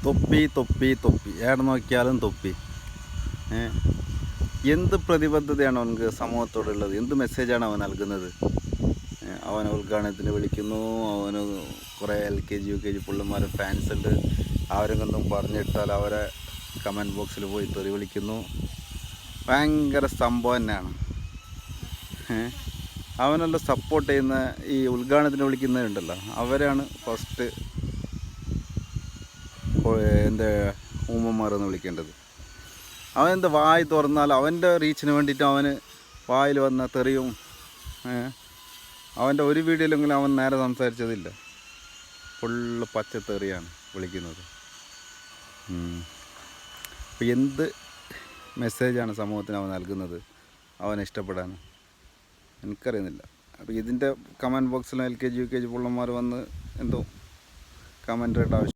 തൊപ്പി തൊപ്പി തൊപ്പി എവിടെ നോക്കിയാലും തൊപ്പി. എന്ത് പ്രതിബദ്ധതയാണ് അവനക്ക് സമൂഹത്തോടുള്ളത്? എന്ത് മെസ്സേജാണ് അവൻ നൽകുന്നത്? അവനെ ഉദ്ഘാടനത്തിന് വിളിക്കുന്നു, അവന് കുറേ LKG UKG പിള്ളേന്മാരെ ഫാൻസ് ഉണ്ട്. അവരെക്കൊന്നും പറഞ്ഞിട്ടാൽ അവരെ കമൻറ്റ് ബോക്സിൽ പോയി തെറി വിളിക്കുന്നു. ഭയങ്കര സംഭവം തന്നെയാണ്. അവനെല്ലാം സപ്പോർട്ട് ചെയ്യുന്ന ഈ ഉദ്ഘാടനത്തിന് വിളിക്കുന്നവരുണ്ടല്ലോ, അവരാണ് ഫസ്റ്റ് എന്താ ഉമ്മമാരെന്ന് വിളിക്കേണ്ടത്. അവനെന്താ വായി തുറന്നാൽ അവൻ്റെ റീച്ചിന് വേണ്ടിയിട്ട് അവന് വായിൽ വന്ന തെറിയും, അവൻ്റെ ഒരു വീഡിയോയിലെങ്കിലും അവൻ നേരെ സംസാരിച്ചതില്ല. ഫുള്ള് പച്ചത്തെറിയാണ് വിളിക്കുന്നത്. അപ്പോൾ എന്ത് മെസ്സേജാണ് സമൂഹത്തിന് അവൻ നൽകുന്നത് അവനെ ഇഷ്ടപ്പെടാൻ? എനിക്കറിയുന്നില്ല. അപ്പോൾ ഇതിൻ്റെ കമൻറ്റ് ബോക്സിൽ LKG UKG പിള്ളന്മാർ വന്ന് എന്തോ കമൻറ്റ് ആവശ്യം